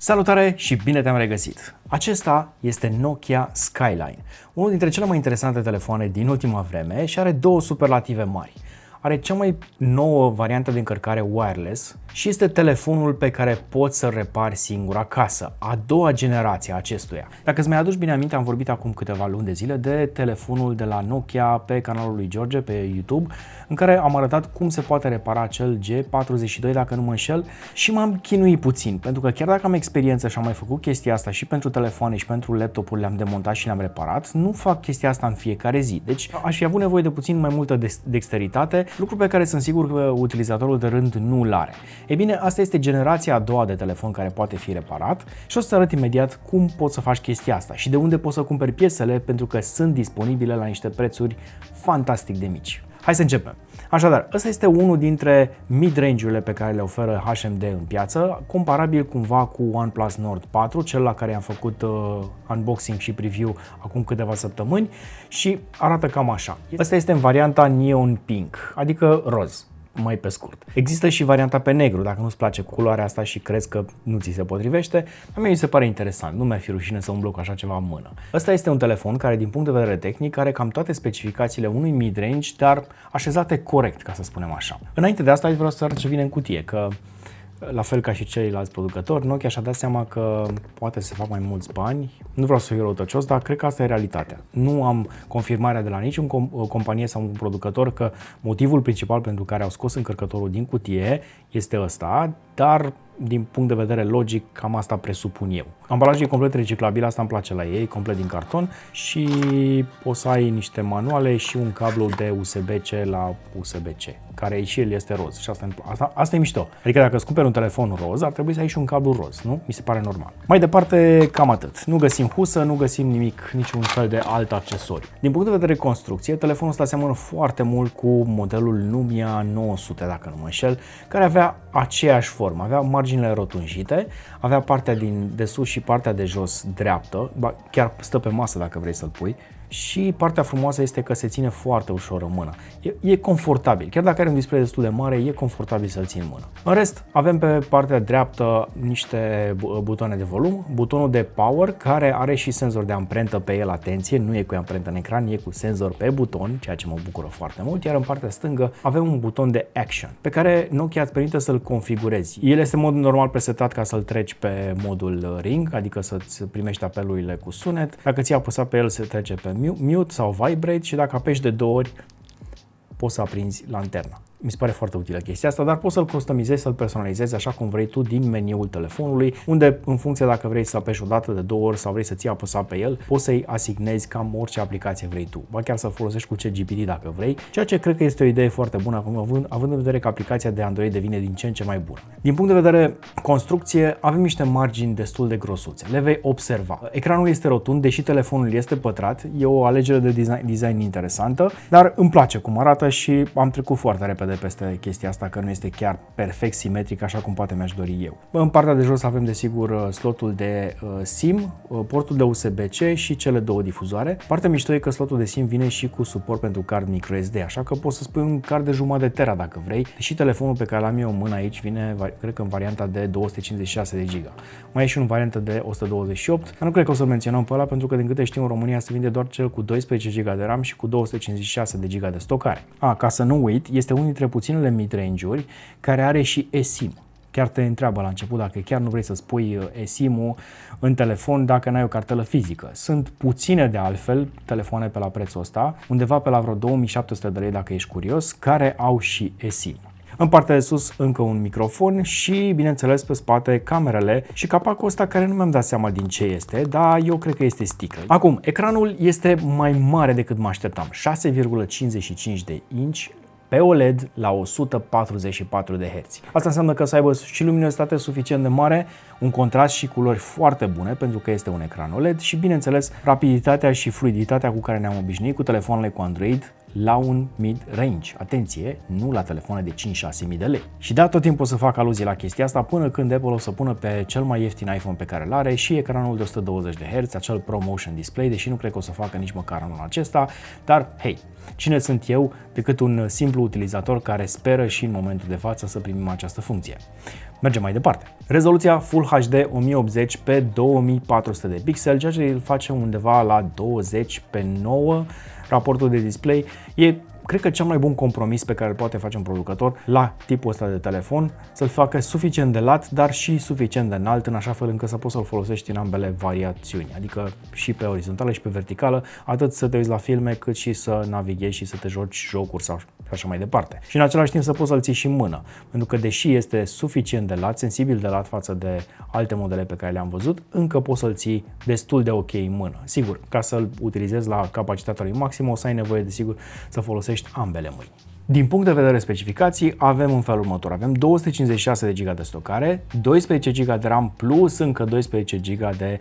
Salutare și bine te-am regăsit! Acesta este Nokia Skyline, unul dintre cele mai interesante telefoane din ultima vreme și are două superlative mari. Are cea mai nouă variantă de încărcare wireless și este telefonul pe care poți să-l repari singur acasă, a doua generație a acestuia. Dacă îți mai aduci bine aminte, am vorbit acum câteva luni de zile de telefonul de la Nokia pe canalul lui George pe YouTube, în care am arătat cum se poate repara acel G42, dacă nu mă înșel, și m-am chinuit puțin, pentru că chiar dacă am experiență și am mai făcut chestia asta și pentru telefoane și pentru laptopuri, le-am demontat și le-am reparat, nu fac chestia asta în fiecare zi. Deci aș fi avut nevoie de puțin mai multă dexteritate, lucru pe care sunt sigur că utilizatorul de rând nu-l are. Ei bine, asta este generația a doua de telefon care poate fi reparat și o să arăt imediat cum poți să faci chestia asta și de unde poți să cumperi piesele, pentru că sunt disponibile la niște prețuri fantastic de mici. Hai să începem. Așadar, ăsta este unul dintre mid-range-urile pe care le oferă HMD în piață, comparabil cumva cu OnePlus Nord 4, cel la care am făcut unboxing și preview acum câteva săptămâni și arată cam așa. Ăsta este în varianta Neon Pink, adică roz, mai pe scurt. Există și varianta pe negru, dacă nu-ți place culoarea asta și crezi că nu ți se potrivește, a mie mi se pare interesant, nu mi-ar fi rușine să umblu cu așa ceva în mână. Ăsta este un telefon care, din punct de vedere tehnic, are cam toate specificațiile unui mid-range, dar așezate corect, ca să spunem așa. Înainte de asta, vreau să arăt ce vine în cutie, că la fel ca și ceilalți producători, Nokia și-a dat seama că poate să fac mai mulți bani. Nu vreau să fiu răutăcios, dar cred că asta e realitatea. Nu am confirmarea de la niciun companie sau un producător că motivul principal pentru care au scos încărcătorul din cutie este ăsta, dar din punct de vedere logic, cam asta presupun eu. Ambalajul e complet reciclabil, asta îmi place la ei, complet din carton și o să ai niște manuale și un cablu de USB-C la USB-C, care și el este roz și asta e mișto. Adică dacă îți cumperi un telefon roz, ar trebui să ai și un cablu roz, nu? Mi se pare normal. Mai departe, cam atât. Nu găsim husă, nu găsim nimic, niciun fel de alt accesoriu. Din punct de vedere construcție, telefonul ăsta seamănă foarte mult cu modelul Lumia 900, dacă nu mă înșel, care avea aceeași formă, avea marginile rotunjite, avea partea de sus și partea de jos dreaptă, chiar stă pe masă dacă vrei să-l pui, și partea frumoasă este că se ține foarte ușor în mână. E confortabil, chiar dacă are un display destul de mare, e confortabil să-l ții în mână. În rest, avem pe partea dreaptă niște butoane de volum, butonul de power, care are și senzor de amprentă pe el, atenție, nu e cu amprentă în ecran, e cu senzor pe buton, ceea ce mă bucură foarte mult, iar în partea stângă avem un buton de action, pe care Nokia îți permite să-l configurezi. El este în mod normal presetat ca să-l treci pe modul ring, adică să-ți primești apelurile cu sunet. Dacă ți-ai apăsat pe el, se trece pe mute sau vibrate și dacă apeși de 2 ori poți să aprinzi lanterna. Mi se pare foarte utilă chestia asta, dar poți să-l customizezi, să-l personalizezi așa cum vrei tu din meniul telefonului, unde în funcție dacă vrei să apeși o dată de 2 ori sau vrei să ții apăsat pe el, poți să-i asignezi cam orice aplicație vrei tu. Ba chiar să-l folosești cu ChatGPT dacă vrei, ceea ce cred că este o idee foarte bună, având în vedere că aplicația de Android devine din ce în ce mai bună. Din punct de vedere construcție, avem niște margini destul de grosuțe. Le vei observa. Ecranul este rotund, deși telefonul este pătrat, e o alegere de design interesantă, dar îmi place cum arată și am trecut foarte repede peste chestia asta, că nu este chiar perfect simetric așa cum poate mi-aș dori eu. În partea de jos avem desigur slotul de SIM, portul de USB-C și cele două difuzoare. Partea mișto e că slotul de SIM vine și cu suport pentru card microSD, așa că poți să spui un card de jumătate de tera dacă vrei. Și telefonul pe care l-am eu în mână aici vine, cred că în varianta de 256 de GB. Mai e și în variantă de 128, dar nu cred că o să-l menționăm pe ăla, pentru că din câte știu în România se vinde doar cel cu 12 GB de RAM și cu 256 de GB de stocare. Ca să nu uit, este unul dintre puținele mid-range-uri care are și eSIM. Chiar te întreabă la început dacă chiar nu vrei să-ți pui eSIM-ul în telefon dacă n-ai o cartelă fizică. Sunt puține de altfel telefoane pe la prețul ăsta, undeva pe la vreo 2700 de lei dacă ești curios, care au și eSIM. În partea de sus încă un microfon și, bineînțeles, pe spate camerele și capacul ăsta care nu mi-am dat seama din ce este, dar eu cred că este sticlă. Acum, ecranul este mai mare decât mă așteptam, 6,55 de inch pe OLED la 144 de Hz. Asta înseamnă că să aibă și luminositate suficient de mare, un contrast și culori foarte bune pentru că este un ecran OLED și, bineînțeles, rapiditatea și fluiditatea cu care ne-am obișnuit cu telefoanele cu Android la un mid-range. Atenție, nu la telefoane de 5-6 mii de lei. Și da, tot timpul o să fac aluzie la chestia asta până când Apple o să pună pe cel mai ieftin iPhone pe care îl are și ecranul de 120 de Hz, acel ProMotion Display, deși nu cred că o să facă nici măcar anul acesta, dar hei, cine sunt eu decât un simplu utilizator care speră și în momentul de față să primim această funcție. Mergem mai departe. Rezoluția Full HD 1080 pe 2400 de pixeli, ceea ce îl face undeva la 20 pe 9 raportul de display. E, cred că, cel mai bun compromis pe care îl poate face un producător la tipul ăsta de telefon, să-l facă suficient de lat, dar și suficient de înalt, în așa fel încât să poți să-l folosești în ambele variațiuni, adică și pe orizontală și pe verticală, atât să te uiți la filme, cât și să navighezi și să te joci jocuri sau așa mai departe. Și în același timp să poți să-l ții și în mână, pentru că deși este suficient de lat, sensibil de lat față de alte modele pe care le-am văzut, încă poți să-l ții destul de ok în mână. Sigur, ca să-l utilizezi la capacitatea lui maximă, o să ai nevoie, desigur, să folosești ambele mâini. Din punct de vedere specificații, avem în felul următor. Avem 256 de GB de stocare, 12 GB de RAM plus încă 12 GB de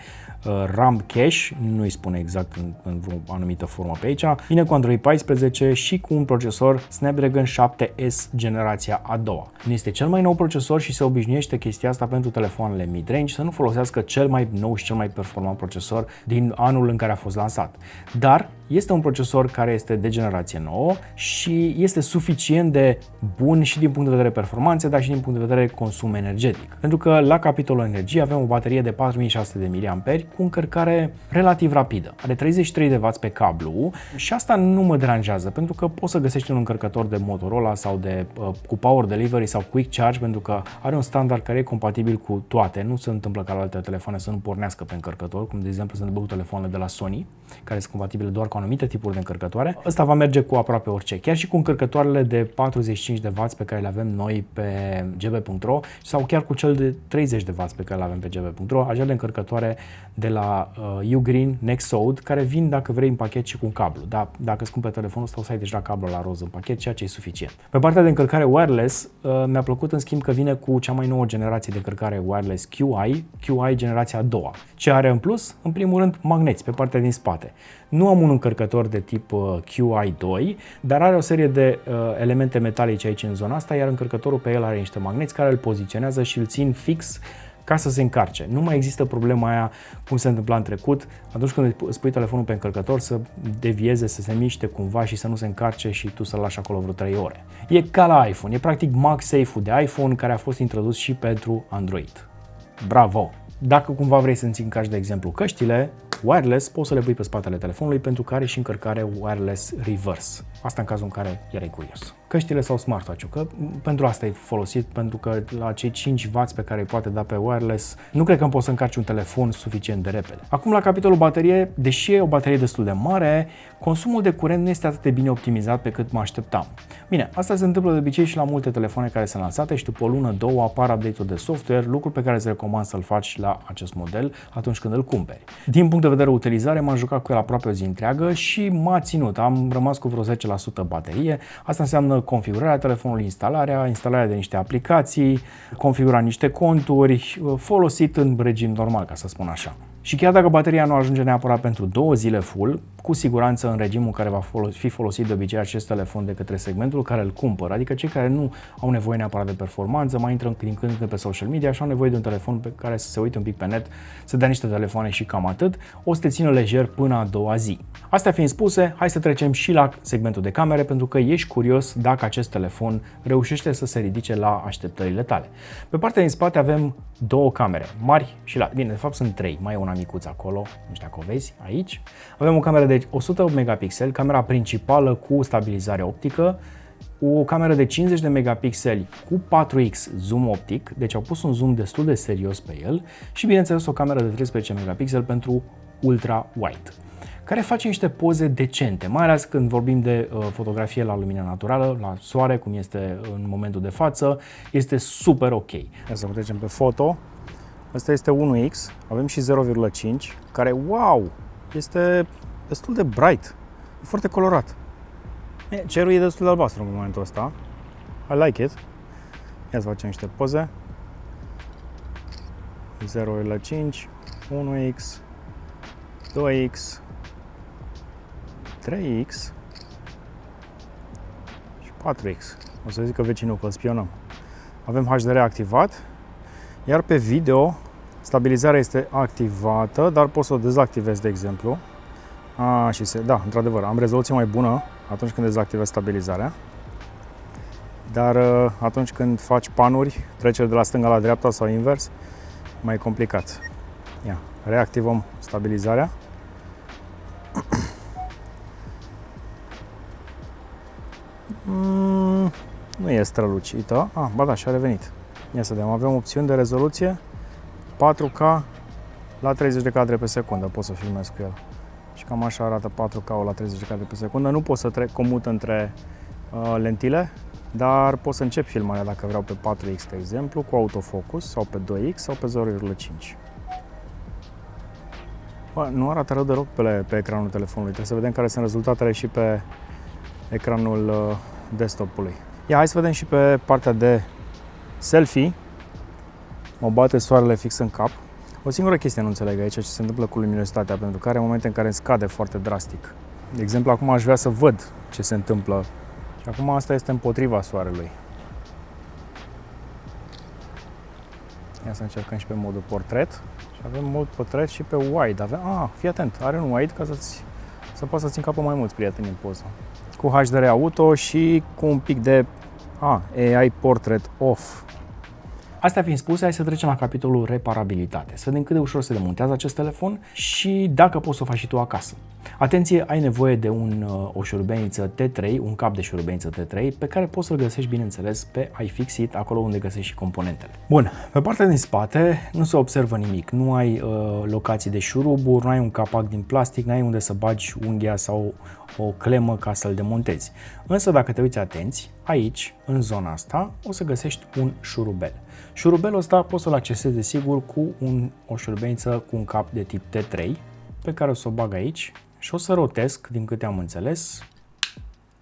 RAM cache, nu îi spune exact în vreo anumită formă pe aici. Vine cu Android 14 și cu un procesor Snapdragon 7S generația a doua. Nu este cel mai nou procesor și se obișnuiește chestia asta pentru telefoanele mid-range să nu folosească cel mai nou și cel mai performant procesor din anul în care a fost lansat. Dar este un procesor care este de generație nouă și este suficient de bun și din punct de vedere performanțe, dar și din punct de vedere consum energetic. Pentru că la capitolul energie avem o baterie de 4600 mAh cu încărcare relativ rapidă. Are 33 de W pe cablu și asta nu mă deranjează, pentru că poți să găsești un încărcător de Motorola sau de cu Power Delivery sau Quick Charge, pentru că are un standard care e compatibil cu toate. Nu se întâmplă ca la alte telefoane să nu pornească pe încărcător, cum de exemplu se întâmplă cu telefoanele de la Sony, care sunt compatibile doar cu anumite tipuri de încărcătoare. Ăsta va merge cu aproape orice, chiar și cu încărcătoarele de 45 de W pe care le avem noi pe gb.ro sau chiar cu cel de 30 de W pe care le avem pe gb.ro, acele încărcătoare de la Ugreen, Nexode, care vin, dacă vrei, în pachet și cu un cablu. Dar dacă îți cumperi telefonul ăsta, o să ai deja cablul la roz în pachet, ceea ce e suficient. Pe partea de încărcare wireless, mi-a plăcut în schimb că vine cu cea mai nouă generație de încărcare wireless QI generația a doua. Ce are în plus? În primul rând, magneți pe partea din spate. Nu am un încărcător de tip QI2, dar are o serie de elemente metalice aici în zona asta, iar încărcătorul pe el are niște magneți care îl poziționează și îl țin fix ca să se încarce. Nu mai există problema aia cum se întâmpla în trecut, atunci când îți pui telefonul pe încărcător să devieze, să se miște cumva și să nu se încarce și tu să-l lași acolo vreo 3 ore. E ca la iPhone, e practic MagSafe-ul de iPhone care a fost introdus și pentru Android. Bravo! Dacă cumva vrei să-ți încarci, de exemplu, căștile wireless, poți să le pui pe spatele telefonului pentru că are și încărcare wireless reverse. Asta în cazul în care erai curios. Căștile sau smartwatch-ul, că pentru asta e folosit, pentru că la cei 5W pe care îi poate da pe wireless, nu cred că îmi poți să încarci un telefon suficient de repede. Acum la capitolul baterie, deși e o baterie destul de mare, consumul de curent nu este atât de bine optimizat pe cât mă așteptam. Bine, asta se întâmplă de obicei și la multe telefoane care sunt lansate și după o lună, două apar update-uri de software, lucru pe care îți recomand să-l faci la acest model atunci când îl cumperi. Din punct de vedere utilizare, m-am jucat cu el aproape o zi întreagă și m-a ținut. Am rămas cu vreo 10% baterie. Asta înseamnă configurarea telefonului, instalarea de niște aplicații, configurarea niște conturi, folosit în regim normal, ca să spun așa. Și chiar dacă bateria nu ajunge neapărat pentru 2 zile full, cu siguranță în regimul în care va fi folosit de obicei acest telefon de către segmentul care îl cumpără, adică cei care nu au nevoie neapărat de performanță, mai intră din când în când pe social media și au nevoie de un telefon pe care să se uite un pic pe net, să dea niște telefoane și cam atât, o să te țină lejer până a doua zi. Astea fiind spuse, hai să trecem și la segmentul de camere, pentru că ești curios dacă acest telefon reușește să se ridice la așteptările tale. Pe partea din spate avem 2 camere mari și bine, de fapt sunt 3, mai e una micuță acolo, nu știu dacă o vezi aici. Avem o cameră de 108 megapixeli, camera principală cu stabilizare optică, o cameră de 50 de megapixeli cu 4x zoom optic, deci au pus un zoom destul de serios pe el și bineînțeles o cameră de 13 megapixeli pentru ultra wide, care face niște poze decente, mai ales când vorbim de fotografie la lumină naturală, la soare, cum este în momentul de față, este super ok. Hai să trecem pe foto. Asta este 1x, avem și 0,5, care, wow, este destul de bright, e foarte colorat. Cerul e destul de albastru în momentul ăsta. I like it. Ia să facem niște poze. 0,5, 1x, 2x, 3x și 4x. O să zic că vecinul că îl spionăm. Avem HDR activat, iar pe video stabilizarea este activată, dar pot să o dezactivez, de exemplu. Da, într-adevăr, am rezoluție mai bună atunci când dezactivez stabilizarea. dar atunci când faci panuri, trecere de la stânga la dreapta sau invers, mai e complicat. Ia, reactivăm stabilizarea. Nu e strălucită. Ba da, și-a revenit. Ia să vedem, avem opțiuni de rezoluție 4K la 30 de cadre pe secundă, pot să filmez cu el. Și cam așa arată 4K la 30 de cadre pe secundă. Nu pot să comut între lentile, dar pot să încep filmarea dacă vreau pe 4X, de exemplu, cu autofocus, sau pe 2X, sau pe 0,5. Nu arată rău deloc pe ecranul telefonului. Trebuie să vedem care sunt rezultatele și pe ecranul desktopului. Ia, hai să vedem și pe partea de selfie. Mă bate soarele fix în cap. O singură chestie nu înțeleg aici, ce se întâmplă cu luminositatea, pentru că are momente în care îmi scade foarte drastic. De exemplu, acum aș vrea să văd ce se întâmplă. Și acum asta este împotriva soarelui. Ia să încercăm și pe modul portret. Și avem mod portret și pe wide. Fii atent, are un wide ca să poți să-ți încapă mai mulți prieteni în poză. Cu HDR auto și cu un pic de AI portrait off. Astea fiind spuse, hai să trecem la capitolul reparabilitate. Să vedem cât de ușor se demontează acest telefon și dacă poți să o faci și tu acasă. Atenție, ai nevoie de o șurubeniță T3, un cap de șurubeniță T3, pe care poți să-l găsești, bineînțeles, pe iFixit, acolo unde găsești și componentele. Bun, pe partea din spate nu se observă nimic, nu ai locații de șuruburi, nu ai un capac din plastic, nu ai unde să bagi unghia sau o clemă ca să-l demontezi. Însă dacă te uiți atenți, aici, în zona asta, o să găsești un șurubel. Șurubelul ăsta poți să-l accesezi desigur cu o șurubeniță cu un cap de tip T3, pe care o să o bag aici și o să rotesc, din câte am înțeles,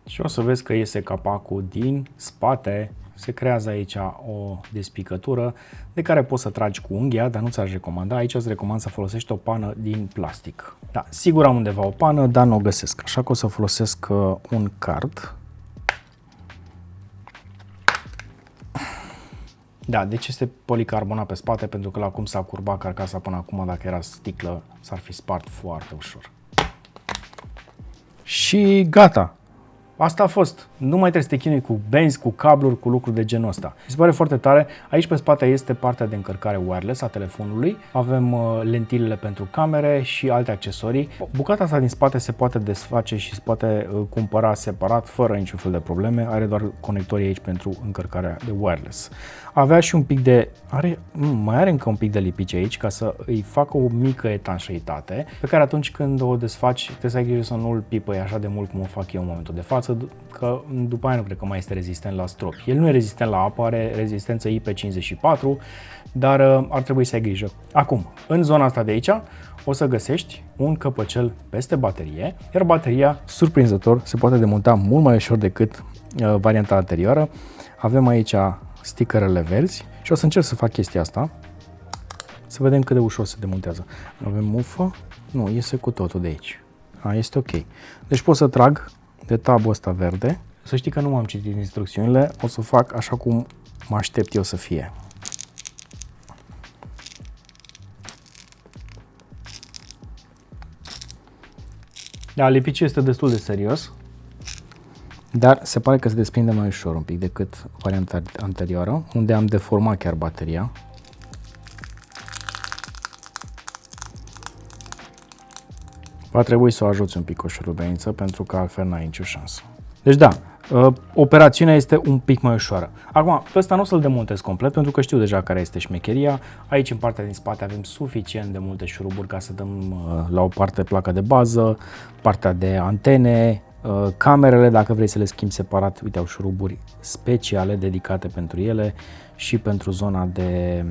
și o să vezi că iese capacul din spate. Se creează aici o despicătură de care poți să tragi cu unghia, dar nu ți-aș recomanda. Aici îți recomand să folosești o pană din plastic. Da, sigur am undeva o pană, dar nu o găsesc, așa că o să folosesc un card. Da, deci este policarbonat pe spate, pentru că la cum s-a curbat carcasa până acum, dacă era sticlă, s-ar fi spart foarte ușor. Și gata! Asta a fost. Nu mai trebuie să te chinui cu benzi, cu cabluri, cu lucruri de genul ăsta. Mi se pare foarte tare. Aici pe spate este partea de încărcare wireless a telefonului. Avem lentilele pentru camere și alte accesorii. Bucata asta din spate se poate desface și se poate cumpăra separat, fără niciun fel de probleme. Are doar conectorii aici pentru încărcarea de wireless. Avea și un pic de... mai are încă un pic de lipici aici ca să îi facă o mică etanșeitate, pe care atunci când o desfaci trebuie să ai grijă să nu îl pipăi așa de mult cum o fac eu în momentul de față, că după aia nu cred că mai este rezistent la stropi. El nu e rezistent la apă, are rezistență IP54, dar ar trebui să ai grijă. Acum, în zona asta de aici o să găsești un căpăcel peste baterie, iar bateria, surprinzător, se poate demonta mult mai ușor decât varianta anterioară. Avem aici stickerele verzi și o să încerc să fac chestia asta, să vedem cât de ușor se demontează. Avem mufă, nu, iese cu totul de aici. Este ok. Deci pot să trag de tabul ăsta verde. Să știi că nu m-am citit instrucțiunile, o să fac așa cum mă aștept eu să fie. Da, lipiciul este destul de serios, dar se pare că se desprinde mai ușor un pic decât varianta anterioară, unde am deformat chiar bateria. Va trebui să o ajuți un pic cu o șurubeniță, pentru că altfel n-ai nicio șansă. Deci da, operațiunea este un pic mai ușoară. Acum, pe ăsta nu o să-l demontez complet, pentru că știu deja care este șmecheria. Aici, în partea din spate, avem suficient de multe șuruburi ca să dăm la o parte placa de bază, partea de antene, camerele, dacă vrei să le schimbi separat, uite, au șuruburi speciale dedicate pentru ele și pentru zona de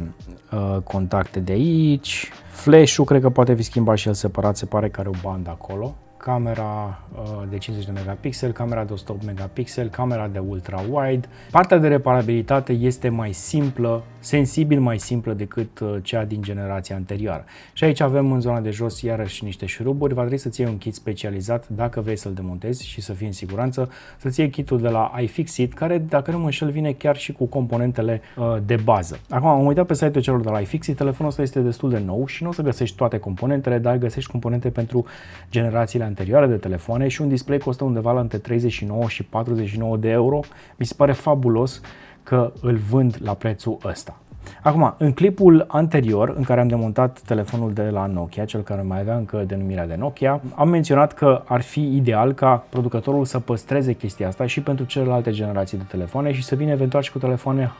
contacte de aici. Flash-ul cred că poate fi schimbat și el separat, se pare că are o bandă acolo. Camera de 50 de megapixel, camera de 108 megapixel, camera de ultra-wide. Partea de reparabilitate este mai simplă sensibil mai simplă decât cea din generația anterioară. Și aici avem în zona de jos iarăși niște șuruburi, va trebui să-ți iei un kit specializat dacă vrei să-l demontezi și să fii în siguranță, să-ți iei kitul de la iFixit, care, dacă nu mă înșel, vine chiar și cu componentele de bază. Acum am uitat pe site-ul celor de la iFixit, telefonul ăsta este destul de nou și nu o să găsești toate componentele, dar găsești componente pentru generațiile anterioare de telefoane și un display costă undeva la între 39 și 49 de euro. Mi se pare fabulos că îl vând la prețul ăsta. Acum, în clipul anterior în care am demontat telefonul de la Nokia, cel care mai avea încă denumirea de Nokia, am menționat că ar fi ideal ca producătorul să păstreze chestia asta și pentru celelalte generații de telefoane și să vină eventual și cu telefoane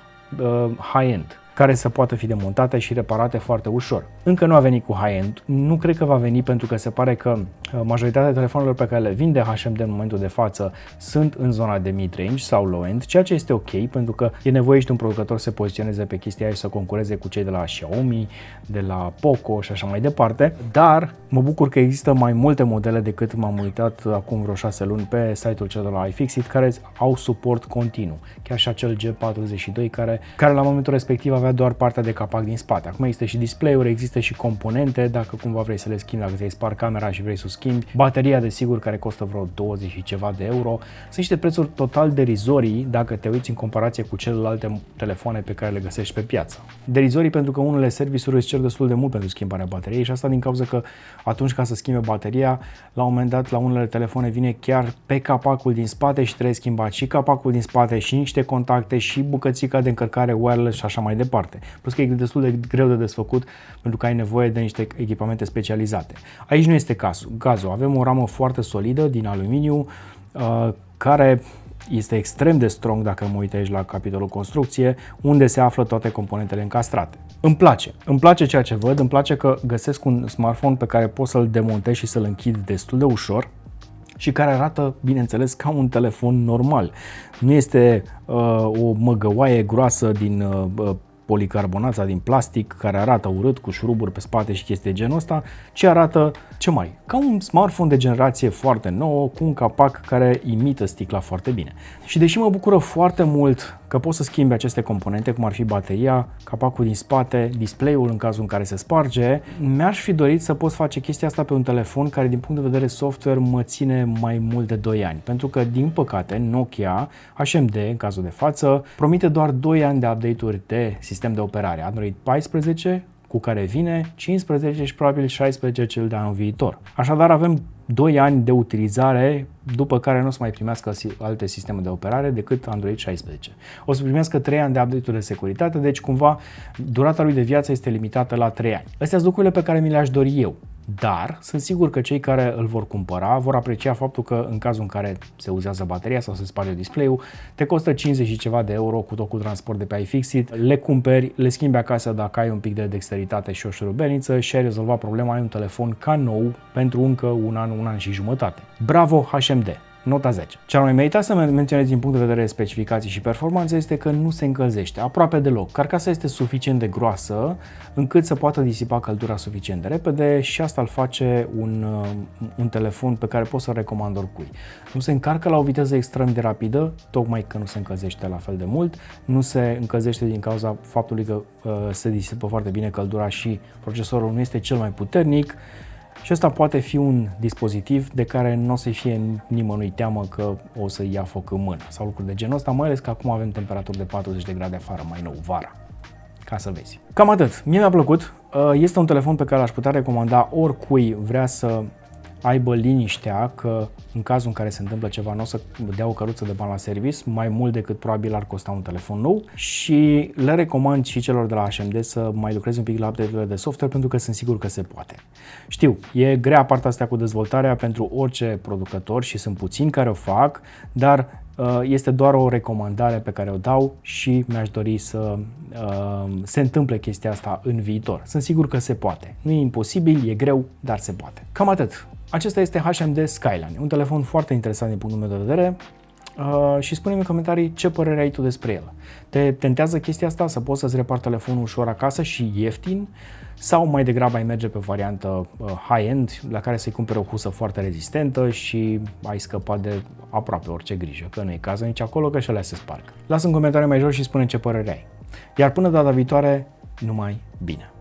high-end, care să poată fi demontate și reparate foarte ușor. Încă nu a venit cu high-end, nu cred că va veni pentru că se pare că majoritatea telefonelor pe care le vinde HMD în momentul de față sunt în zona de mid-range sau low-end, ceea ce este ok pentru că e nevoie și de un producător să se poziționeze pe chestia aia și să concureze cu cei de la Xiaomi, de la Poco și așa mai departe, dar mă bucur că există mai multe modele decât m-am uitat acum vreo 6 luni pe site-ul cel de la iFixit care au suport continuu, chiar și acel G42 care la momentul respectiv avea doar partea de capac din spate. Acum există și display-uri, există și componente, dacă cumva vrei să le schimbi, dacă ți-ai spart camera și vrei să o schimbi. Bateria, desigur, care costă vreo 20 și ceva de euro. Sunt niște prețuri total derizorii dacă te uiți în comparație cu celelalte telefoane pe care le găsești pe piață. Derizorii pentru că unele serviciuri îți cer destul de mult pentru schimbarea bateriei și asta din cauza că atunci ca să schimbe bateria, la un moment dat la unele telefoane vine chiar pe capacul din spate și trebuie schimbat și capacul din spate și niște contacte și bucățica de încărcare wireless și așa mai departe. Plus că e destul de greu de desfăcut pentru că ai nevoie de niște echipamente specializate. Aici nu este cazul. Avem o ramă foarte solidă din aluminiu care este extrem de strong dacă mă uit aici la capitolul construcție, unde se află toate componentele încastrate. Îmi place ceea ce văd, îmi place că găsesc un smartphone pe care pot să-l demontez și să-l închid destul de ușor și care arată, bineînțeles, ca un telefon normal. Nu este o măgăoaie groasă din policarbonat sau din plastic care arată urât cu șuruburi pe spate și chestii de genul ăsta, ci arată ca un smartphone de generație foarte nouă cu un capac care imită sticla foarte bine. Și deși mă bucură foarte mult că pot să schimbi aceste componente, cum ar fi bateria, capacul din spate, display-ul în cazul în care se sparge, mi-aș fi dorit să pot face chestia asta pe un telefon care din punct de vedere software mă ține mai mult de 2 ani. Pentru că, din păcate, Nokia, HMD în cazul de față, promite doar 2 ani de update-uri de sistem de operare. Android 14, cu care vine 15 și probabil 16 cel de anul viitor. Așadar avem 2 ani de utilizare, după care nu o să mai primească alte sisteme de operare decât Android 16. O să primească 3 ani de update-uri de securitate, deci cumva durata lui de viață este limitată la 3 ani. Astea sunt lucrurile pe care mi le-aș dori eu. Dar sunt sigur că cei care îl vor cumpăra vor aprecia faptul că în cazul în care se uzează bateria sau se sparge display-ul, te costă 50 și ceva de euro cu tot cu transport de pe iFixit, le cumperi, le schimbi acasă dacă ai un pic de dexteritate și o șurubelniță și ai rezolvat problema, ai un telefon ca nou pentru încă un an și jumătate. Bravo HMD! Nota 10. Ce ar mai merita să menționez din punct de vedere de specificații și performanță este că nu se încălzește aproape deloc. Carcasa este suficient de groasă încât să poată disipa căldura suficient de repede și asta îl face un telefon pe care poți să-l recomand oricui. Nu se încarcă la o viteză extrem de rapidă, tocmai că nu se încălzește la fel de mult, nu se încălzește din cauza faptului că se disipă foarte bine căldura și procesorul nu este cel mai puternic. Și ăsta poate fi un dispozitiv de care nu o să fie nimănui teamă că o să ia foc în mână sau lucruri de genul ăsta, mai ales că acum avem temperaturi de 40 de grade afară, mai nou, vara. Ca să vezi. Cam atât. Mie mi-a plăcut. Este un telefon pe care l-aș putea recomanda oricui vrea să aibă liniștea că în cazul în care se întâmplă ceva nu o să dea o căruță de bani la service, mai mult decât probabil ar costa un telefon nou, și le recomand și celor de la HMD să mai lucreze un pic la update-urile de software pentru că sunt sigur că se poate. Știu, e grea partea asta cu dezvoltarea pentru orice producător și sunt puțini care o fac, dar este doar o recomandare pe care o dau și mi-aș dori să se întâmple chestia asta în viitor. Sunt sigur că se poate. Nu e imposibil, e greu, dar se poate. Cam atât. Acesta este HMD Skyline, un telefon foarte interesant din punctul meu de vedere și spune-mi în comentarii ce părere ai tu despre el. Te tentează chestia asta să poți să-ți repari telefonul ușor acasă și ieftin sau mai degrabă ai merge pe variantă high-end la care să-i cumperi o husă foarte rezistentă și ai scăpat de aproape orice grijă, că nu e cazul nici acolo că și alea se sparg. Lasă un comentariu mai jos și spune ce părere ai. Iar până data viitoare, numai bine!